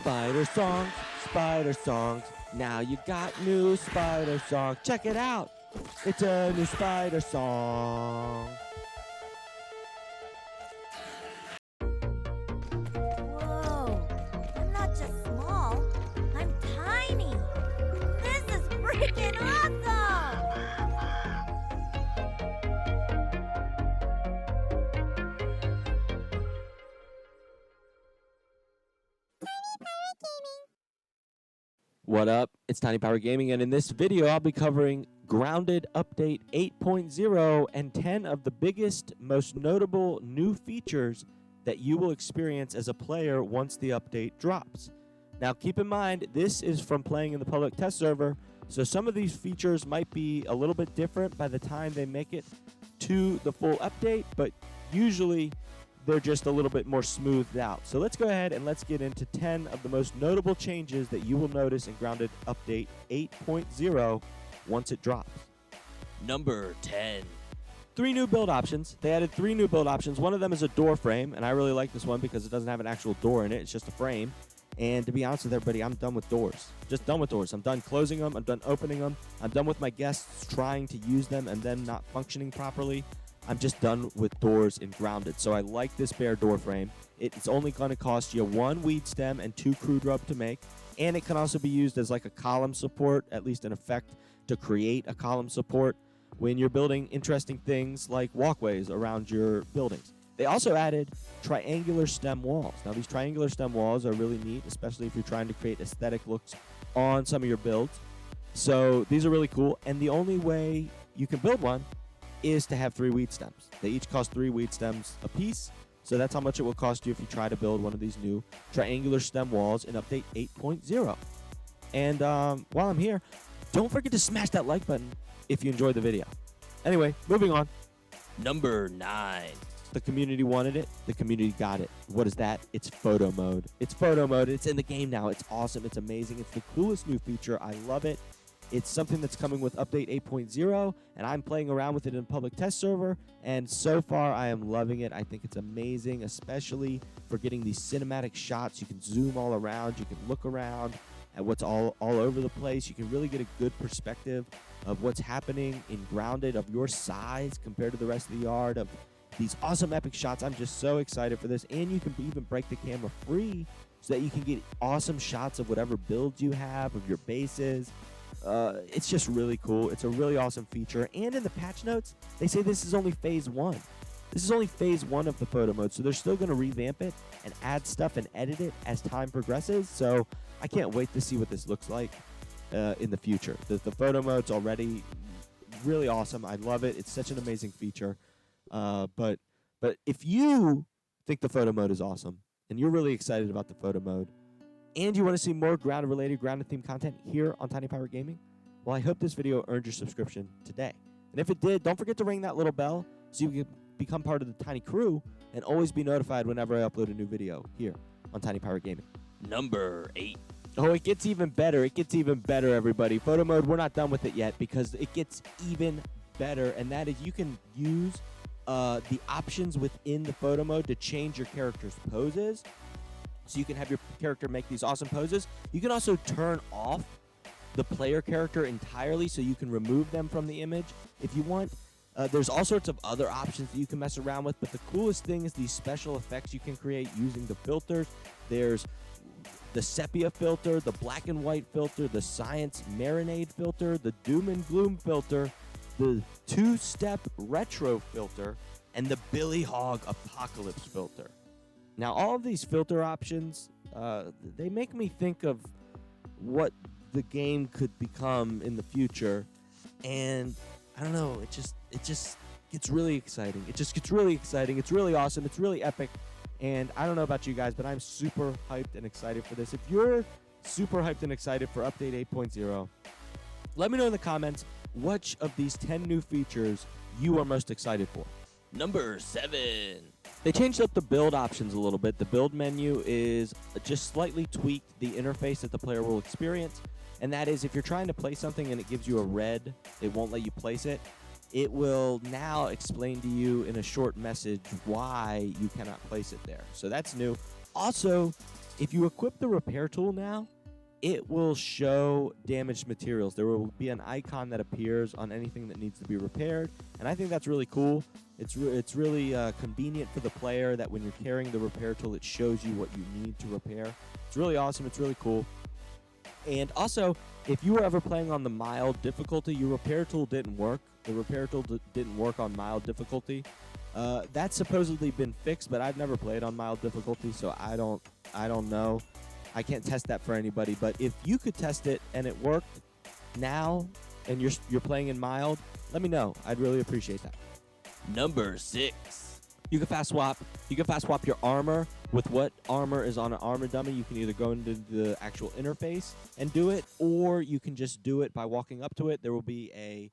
Spider songs, spider songs. Now you got new spider song. Check it out. It's a new spider song. Whoa, I'm not just small, I'm tiny. This is freaking awesome! What up? It's Tiny Power Gaming, and in this video, I'll be covering Grounded Update 8.0 and 10 of the biggest, most notable new features that you will experience as a player once the update drops. Now, keep in mind, this is from playing in the public test server, so some of these features might be a little bit different by the time they make it to the full update, but usually they're just a little bit more smoothed out. So let's go ahead and let's get into 10 of the most notable changes that you will notice in Grounded Update 8.0 once it drops. Number 10. 3 new build options. They added 3 new build options. One of them is a door frame, and I really like this one because it doesn't have an actual door in it. It's just a frame. And to be honest with everybody, I'm done with doors. Just done with doors. I'm done closing them. I'm done opening them. I'm done with my guests trying to use them and then not functioning properly. I'm just done with doors in Grounded. So I like this bare door frame. It's only going to cost you 1 weed stem and 2 crude rub to make. And it can also be used as like a column support, at least in effect, to create a column support when you're building interesting things like walkways around your buildings. They also added triangular stem walls. Now, these triangular stem walls are really neat, especially if you're trying to create aesthetic looks on some of your builds. So these are really cool. And the only way you can build one is to have 3 weed stems. They each cost 3 weed stems a piece, so that's how much it will cost you if you try to build one of these new triangular stem walls in Update 8.0. And while I'm here, don't forget to smash that like button if you enjoyed the video. Anyway, moving on. Number 9. The community wanted it. The community got it. What is that? It's photo mode. It's photo mode. It's in the game now. It's awesome. It's amazing. It's the coolest new feature. I love it. It's something that's coming with Update 8.0, and I'm playing around with it in a public test server, and so far I am loving it. I think it's amazing, especially for getting these cinematic shots. You can zoom all around. You can look around at what's all over the place. You can really get a good perspective of what's happening in Grounded, of your size compared to the rest of the yard, of these awesome epic shots. I'm just so excited for this, and you can even break the camera free so that you can get awesome shots of whatever builds you have, of your bases. It's just really cool. It's a really awesome feature. And in the patch notes, they say this is only phase 1. This is only phase 1 of the photo mode, so they're still going to revamp it and add stuff and edit it as time progresses. So I can't wait to see what this looks like in the future. The photo mode's already really awesome. I love it. It's such an amazing feature. But if you think the photo mode is awesome and you're really excited about the photo mode, and you want to see more grounded-related, grounded-themed content here on Tiny Power Gaming, well, I hope this video earned your subscription today. And if it did, don't forget to ring that little bell so you can become part of the Tiny crew and always be notified whenever I upload a new video here on Tiny Power Gaming. Number 8. Oh, it gets even better. It gets even better, everybody. Photo mode, we're not done with it yet because it gets even better, and that is you can use the options within the photo mode to change your character's poses. So you can have your character make these awesome poses. You can also turn off the player character entirely so you can remove them from the image if you want. There's all sorts of other options that you can mess around with, but the coolest thing is these special effects you can create using the filters. There's the sepia filter, the black and white filter, the science marinade filter, the doom and gloom filter, the 2-step retro filter, and the Billy Hog apocalypse filter. Now, all of these filter options, they make me think of what the game could become in the future, and I don't know, it just gets really exciting. It just gets really exciting. It's really awesome. It's really epic, and I don't know about you guys, but I'm super hyped and excited for this. If you're super hyped and excited for Update 8.0, let me know in the comments which of these 10 new features you are most excited for. Number 7. They changed up the build options a little bit. The build menu is just slightly tweaked the interface that the player will experience. And that is, if you're trying to place something and it gives you a red, it won't let you place it. It will now explain to you in a short message why you cannot place it there. So that's new. Also, If you equip the repair tool now, it will show damaged materials. There will be an icon that appears on anything that needs to be repaired, and I think that's really cool. It's really convenient for the player that when you're carrying the repair tool, it shows you what you need to repair. It's really awesome. It's really cool. And also, if you were ever playing on the mild difficulty, your repair tool didn't work. The repair tool didn't work on mild difficulty. That's supposedly been fixed, but I've never played on mild difficulty, so I don't know. I can't test that for anybody, but if you could test it and it worked now and you're playing in mild, let me know. I'd really appreciate that. Number 6. You can fast swap. You can fast swap your armor with what armor is on an armor dummy. You can either go into the actual interface and do it, or you can just do it by walking up to it. There will be a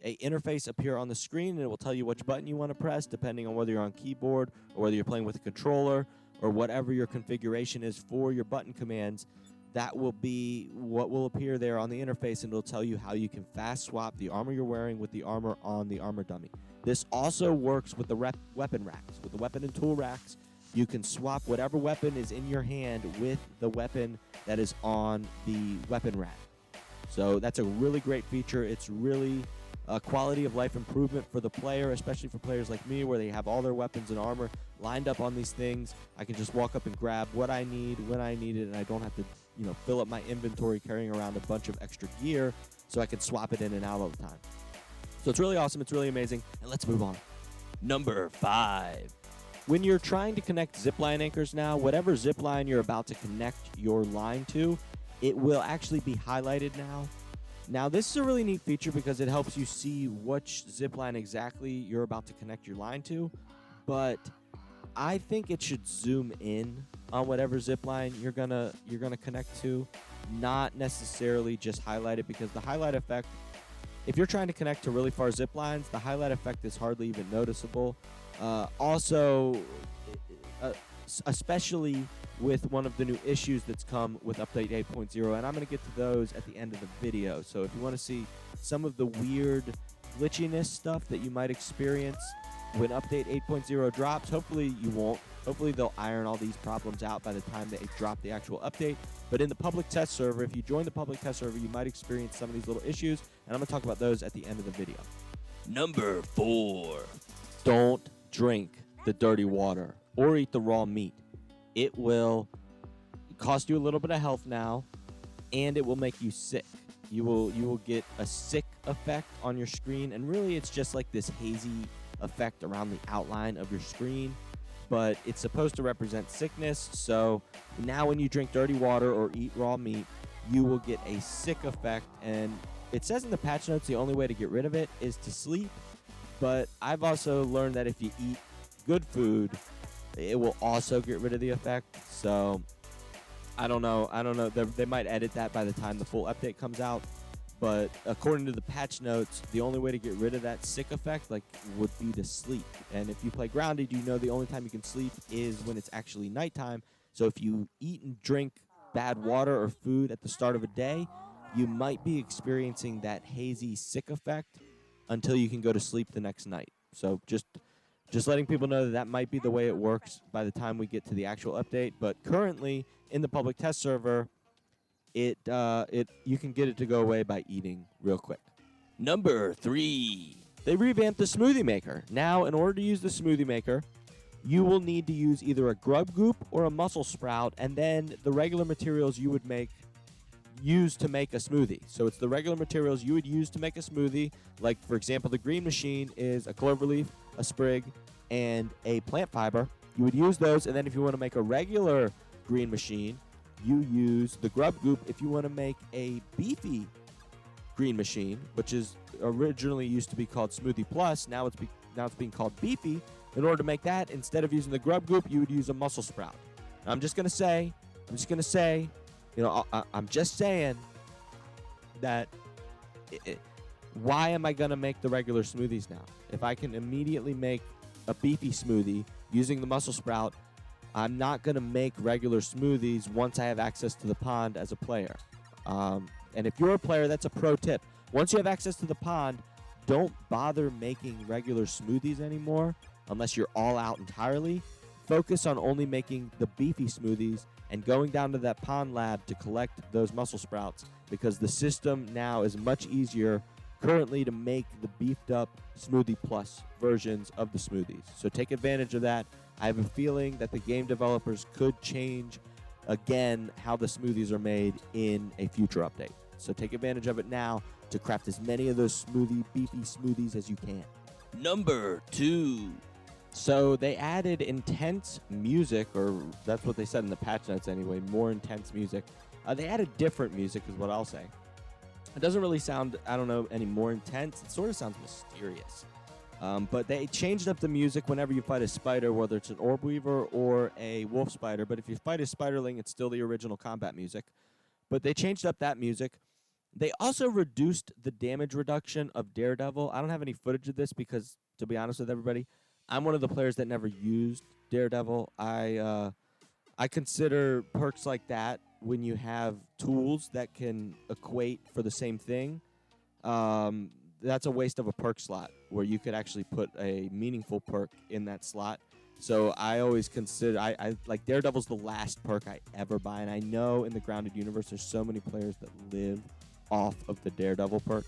interface appear on the screen, and it will tell you which button you want to press, depending on whether you're on keyboard or whether you're playing with a controller, or whatever your configuration is for your button commands. That will be what will appear there on the interface, and it'll tell you how you can fast swap the armor you're wearing with the armor on the armor dummy. This also works with the weapon racks. With the weapon and tool racks, you can swap whatever weapon is in your hand with the weapon that is on the weapon rack. So that's a really great feature. It's really a quality of life improvement for the player, especially for players like me where they have all their weapons and armor lined up on these things. I can just walk up and grab what I need when I need it, and I don't have to, fill up my inventory carrying around a bunch of extra gear, so I can swap it in and out all the time. So it's really awesome. It's really amazing. And let's move on. Number 5. When you're trying to connect zipline anchors now, whatever zipline you're about to connect your line to, it will actually be highlighted now. Now, this is a really neat feature because it helps you see which zipline exactly you're about to connect your line to, but I think it should zoom in on whatever zipline you're gonna connect to, not necessarily just highlight it, because the highlight effect, if you're trying to connect to really far ziplines, the highlight effect is hardly even noticeable. Especially with one of the new issues that's come with Update 8.0, and I'm going to get to those at the end of the video. So if you want to see some of the weird glitchiness stuff that you might experience when Update 8.0 drops, hopefully you won't. Hopefully they'll iron all these problems out by the time they drop the actual update. But in the public test server, if you join the public test server, you might experience some of these little issues, and I'm going to talk about those at the end of the video. Number 4. Don't drink the dirty water or eat the raw meat. It will cost you a little bit of health now, and it will make you sick. You will get a sick effect on your screen, and really it's just like this hazy effect around the outline of your screen, but it's supposed to represent sickness. So now when you drink dirty water or eat raw meat, you will get a sick effect, and it says in the patch notes the only way to get rid of it is to sleep, but I've also learned that if you eat good food, it will also get rid of the effect. So I don't know. They might edit that by the time the full update comes out. But according to the patch notes, the only way to get rid of that sick effect would be to sleep. And if you play Grounded, you know the only time you can sleep is when it's actually nighttime. So if you eat and drink bad water or food at the start of a day, you might be experiencing that hazy sick effect until you can go to sleep the next night. So just letting people know that might be the way it works by the time we get to the actual update. But currently, in the public test server, you can get it to go away by eating real quick. Number 3. They revamped the Smoothie Maker. Now, in order to use the Smoothie Maker, you will need to use either a grub goop or a mussel sprout, and then the regular materials you would use to make a smoothie. So it's the regular materials you would use to make a smoothie. Like, for example, the green machine is a clover leaf, a sprig, and a plant fiber. You would use those, and then if you want to make a regular green machine, you use the grub goop. If you want to make a beefy green machine, which is originally used to be called Smoothie Plus, now it's being called beefy. In order to make that, instead of using the grub goop, you would use a mussel sprout. Now, I'm just gonna say, I'm just saying that. Why am I going to make the regular smoothies now? If I can immediately make a beefy smoothie using the mussel sprout, I'm not going to make regular smoothies once I have access to the pond as a player. And if you're a player, that's a pro tip. Once you have access to the pond, don't bother making regular smoothies anymore unless you're all out entirely. Focus on only making the beefy smoothies and going down to that pond lab to collect those mussel sprouts, because the system now is much easier currently to make the beefed up Smoothie Plus versions of the smoothies. So take advantage of that. I have a feeling that the game developers could change again how the smoothies are made in a future update. So take advantage of it now to craft as many of those beefy smoothies as you can. Number 2. So they added intense music, or that's what they said in the patch notes anyway, more intense music. They added different music is what I'll say. It doesn't really sound, I don't know, any more intense. It sort of sounds mysterious. But they changed up the music whenever you fight a spider, whether it's an orb weaver or a wolf spider. But if you fight a spiderling, it's still the original combat music. But they changed up that music. They also reduced the damage reduction of Daredevil. I don't have any footage of this because, to be honest with everybody, I'm one of the players that never used Daredevil. I consider perks like that, when you have tools that can equate for the same thing, that's a waste of a perk slot where you could actually put a meaningful perk in that slot. So I always consider, I like Daredevil's the last perk I ever buy, and I know in the Grounded universe there's so many players that live off of the Daredevil perk.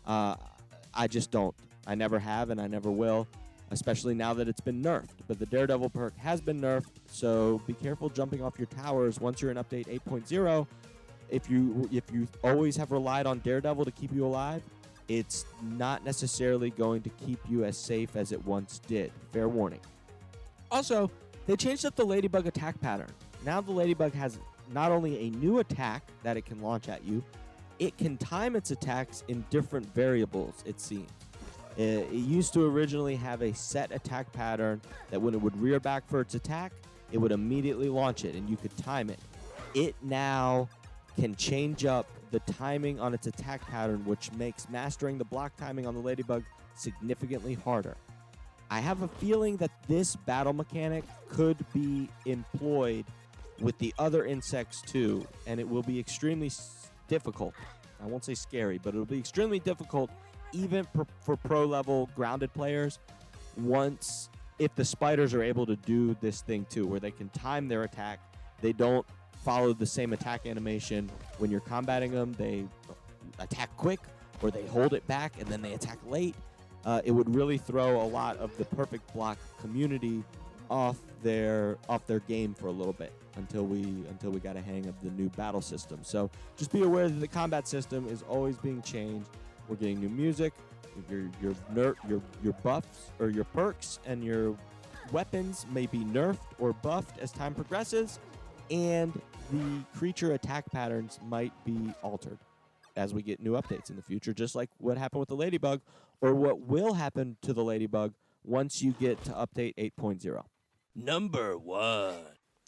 I just don't. I never have, and I never will, especially now that it's been nerfed. But the Daredevil perk has been nerfed, so be careful jumping off your towers once you're in update 8.0. If you always have relied on Daredevil to keep you alive, it's not necessarily going to keep you as safe as it once did. Fair warning. Also, they changed up the Ladybug attack pattern. Now the Ladybug has not only a new attack that it can launch at you, it can time its attacks in different variables, it seems. It used to originally have a set attack pattern that when it would rear back for its attack, it would immediately launch it, and you could time it. It now can change up the timing on its attack pattern, which makes mastering the block timing on the Ladybug significantly harder. I have a feeling that this battle mechanic could be employed with the other insects too, and it will be extremely difficult. I won't say scary, but it'll be extremely difficult even for pro-level grounded players if the spiders are able to do this thing too, where they can time their attack. They don't follow the same attack animation when you're combating them. They attack quick, or they hold it back and then they attack late. It would really throw a lot of the perfect block community off their game for a little bit until we got a hang of the new battle system. So just be aware that the combat system is always being changed. We're getting new music. Your buffs or your perks and your weapons may be nerfed or buffed as time progresses, and the creature attack patterns might be altered as we get new updates in the future, just like what happened with the Ladybug, or what will happen to the Ladybug once you get to update 8.0. Number 1.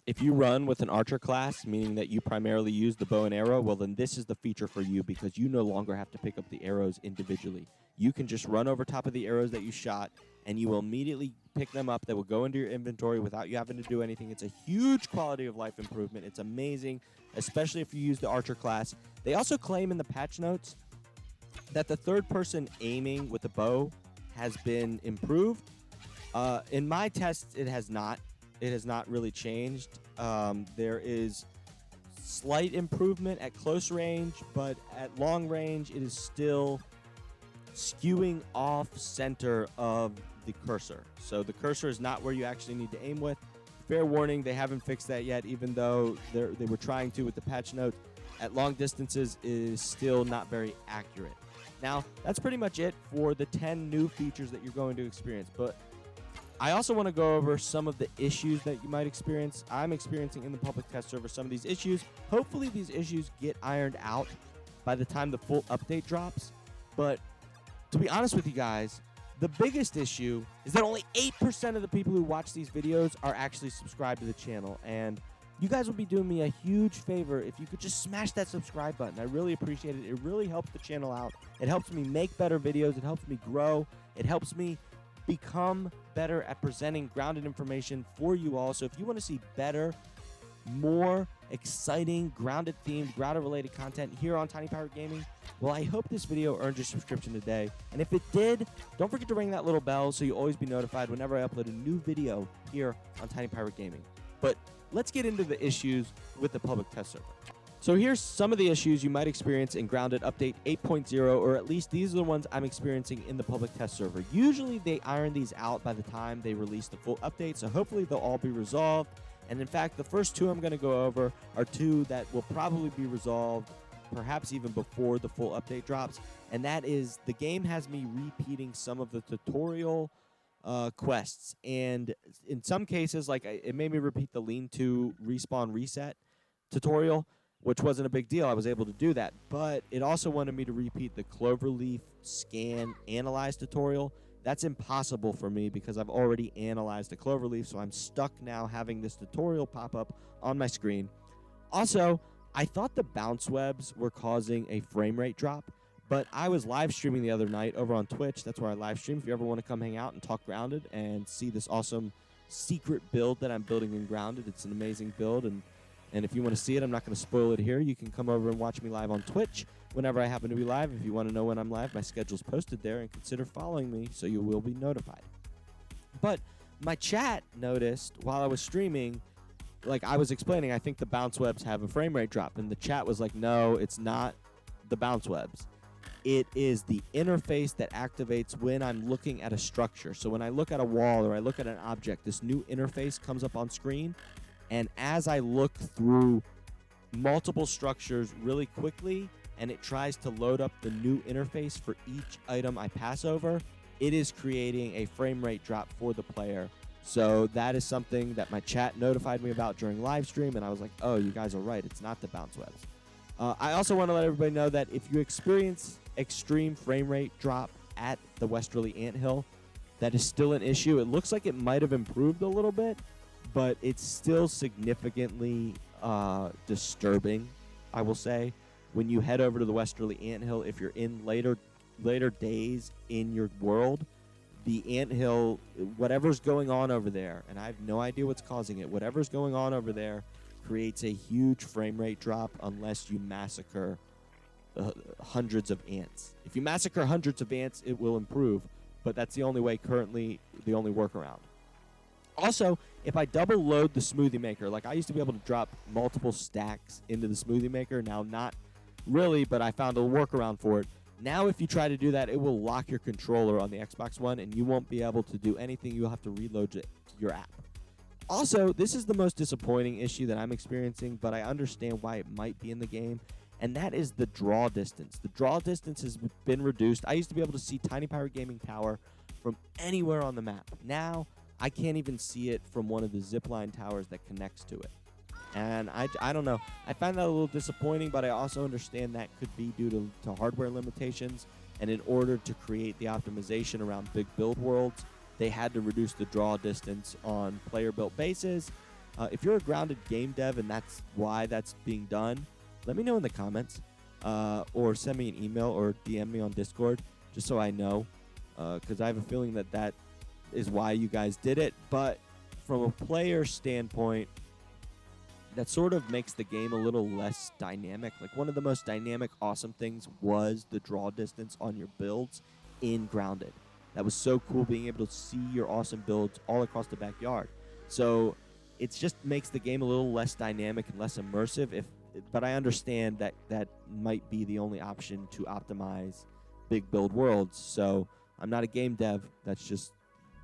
If you run with an archer class, meaning that you primarily use the bow and arrow, well, then this is the feature for you, because you no longer have to pick up the arrows individually. You can just run over top of the arrows that you shot, and you will immediately pick them up. They will go into your inventory without you having to do anything. It's a huge quality of life improvement. It's amazing, especially if you use the archer class. They also claim in the patch notes that the third-person aiming with the bow has been improved. In my tests, it has not. It has not really changed. There is slight improvement at close range, but at long range, it is still skewing off center of the cursor. So the cursor is not where you actually need to aim with. Fair warning, they haven't fixed that yet, even though they were trying to with the patch note. At long distances is still not very accurate. Now, that's pretty much it for the 10 new features that you're going to experience. But I also want to go over some of the issues that you might experience. I'm experiencing in the public test server some of these issues. Hopefully these issues get ironed out by the time the full update drops. But to be honest with you guys, the biggest issue is that only 8% of the people who watch these videos are actually subscribed to the channel. And you guys would be doing me a huge favor if you could just smash that subscribe button. I really appreciate it. It really helps the channel out. It helps me make better videos. It helps me grow. It helps me become better at presenting grounded information for you all. So if you want to see better, more exciting, grounded-themed, grounded-related content here on Tiny Pirate Gaming, well, I hope this video earned your subscription today. And if it did, don't forget to ring that little bell so you'll always be notified whenever I upload a new video here on Tiny Pirate Gaming. But let's get into the issues with the public test server. So here's some of the issues you might experience in Grounded Update 8.0, or at least these are the ones I'm experiencing in the public test server. Usually they iron these out by the time they release the full update, so hopefully they'll all be resolved. And in fact, the first two I'm going to go over are two that will probably be resolved perhaps even before the full update drops. And that is, the game has me repeating some of the tutorial quests. And in some cases, like it made me repeat the lean to respawn reset tutorial, which wasn't a big deal. I was able to do that. But it also wanted me to repeat the cloverleaf scan analyze tutorial. That's impossible for me because I've already analyzed a cloverleaf, so I'm stuck now having this tutorial pop up on my screen. Also, I thought the bounce webs were causing a frame rate drop, but I was live streaming the other night over on Twitch. That's where I live stream. If you ever want to come hang out and talk Grounded and see this awesome secret build that I'm building in Grounded, it's an amazing build, and if you want to see it, I'm not going to spoil it here. You can come over and watch me live on Twitch whenever I happen to be live. If you want to know when I'm live, my schedule's posted there, and consider following me so you will be notified. But my chat noticed while I was streaming, like I was explaining, I think the bounce webs have a frame rate drop, and the chat was like, no, it's not the bounce webs. It is the interface that activates when I'm looking at a structure. So when I look at a wall or I look at an object, this new interface comes up on screen. And as I look through multiple structures really quickly and it tries to load up the new interface for each item I pass over, it is creating a frame rate drop for the player. So that is something that my chat notified me about during live stream, and I was like, oh, you guys are right. It's not the bounce webs. I also want to let everybody know that if you experience extreme frame rate drop at the Westerly Anthill, that is still an issue. It looks like it might have improved a little bit, but it's still significantly disturbing, I will say, when you head over to the Westerly Anthill. If you're in later days in your world, the anthill, whatever's going on over there, and I have no idea what's causing it, whatever's going on over there creates a huge frame rate drop unless you massacre hundreds of ants. If you massacre hundreds of ants, it will improve, but that's the only way currently, the only workaround. Also, if I double load the Smoothie Maker, like I used to be able to drop multiple stacks into the Smoothie Maker, now not really, but I found a workaround for it. Now if you try to do that, it will lock your controller on the Xbox One and you won't be able to do anything. You'll have to reload your app. Also, this is the most disappointing issue that I'm experiencing, but I understand why it might be in the game, and that is the draw distance. The draw distance has been reduced. I used to be able to see Tiny Pirate Gaming Tower from anywhere on the map. Now I can't even see it from one of the zipline towers that connects to it. And I don't know. I find that a little disappointing, but I also understand that could be due to hardware limitations. And in order to create the optimization around big build worlds, they had to reduce the draw distance on player-built bases. If you're a Grounded game dev and that's why that's being done, let me know in the comments, or send me an email or DM me on Discord, just so I know, because I have a feeling that is why you guys did it. But from a player standpoint, that sort of makes the game a little less dynamic. Like, one of the most dynamic, awesome things was the draw distance on your builds in Grounded. That was so cool, being able to see your awesome builds all across the backyard. So it just makes the game a little less dynamic and less immersive. But I understand that might be the only option to optimize big build worlds. So I'm not a game dev. That's just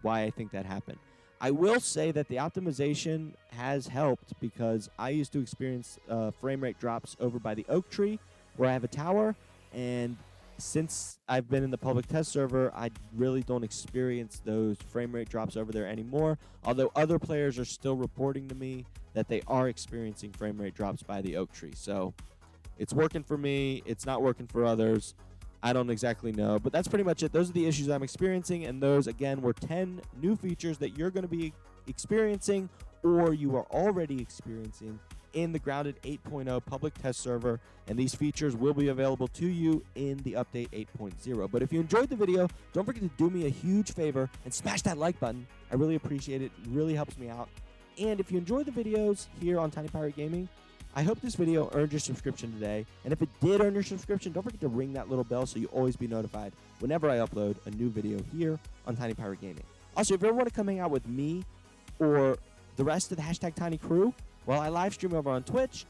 why I think that happened. I will say that the optimization has helped, because I used to experience frame rate drops over by the oak tree where I have a tower, and since I've been in the public test server, I really don't experience those frame rate drops over there anymore, although other players are still reporting to me that they are experiencing frame rate drops by the oak tree. So it's working for me, it's not working for others. I don't exactly know, but that's pretty much it. Those are the issues I'm experiencing, and those, again, were 10 new features that you're going to be experiencing or you are already experiencing in the Grounded 8.0 public test server, and these features will be available to you in the update 8.0. But if you enjoyed the video, don't forget to do me a huge favor and smash that like button. I really appreciate it. It really helps me out. And if you enjoy the videos here on Tiny Pirate Gaming, I hope this video earned your subscription today, and if it did earn your subscription, don't forget to ring that little bell so you always be notified whenever I upload a new video here on Tiny Pirate Gaming. Also, if you ever want to come hang out with me or the rest of the Hashtag Tiny crew, Well, I live stream over on Twitch.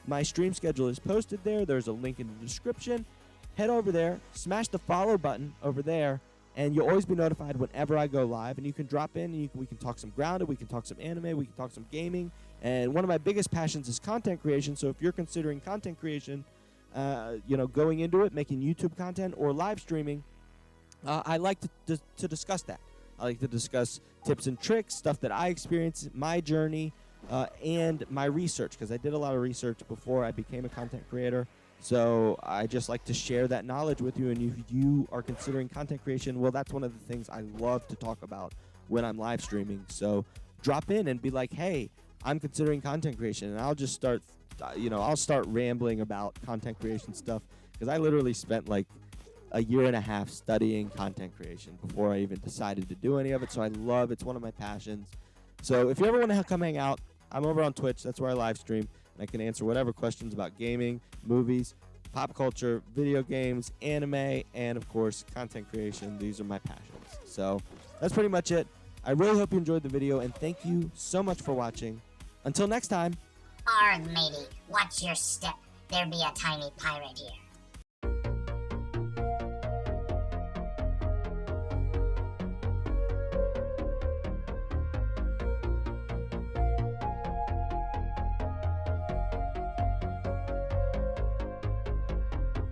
My stream schedule is posted there. There's a link in the description. Head over there, smash the follow button over there, and you'll always be notified whenever I go live. And you can drop in, and we can talk some Grounded, we can talk some anime, we can talk some gaming. And one of my biggest passions is content creation. So if you're considering content creation, going into it, making YouTube content or live streaming, I like to discuss that. I like to discuss tips and tricks, stuff that I experienced, my journey, and my research, because I did a lot of research before I became a content creator. So I just like to share that knowledge with you. And if you are considering content creation, well, that's one of the things I love to talk about when I'm live streaming. So drop in and be like, hey, I'm considering content creation. And I'll just start, I'll start rambling about content creation stuff, because I literally spent like a year and a half studying content creation before I even decided to do any of it. So it's one of my passions. So if you ever want to come hang out, I'm over on Twitch. That's where I live stream. And I can answer whatever questions about gaming, movies, pop culture, video games, anime, and of course, content creation. These are my passions. So that's pretty much it. I really hope you enjoyed the video, and thank you so much for watching. Until next time. Arg, matey, watch your step. There be a tiny pirate here.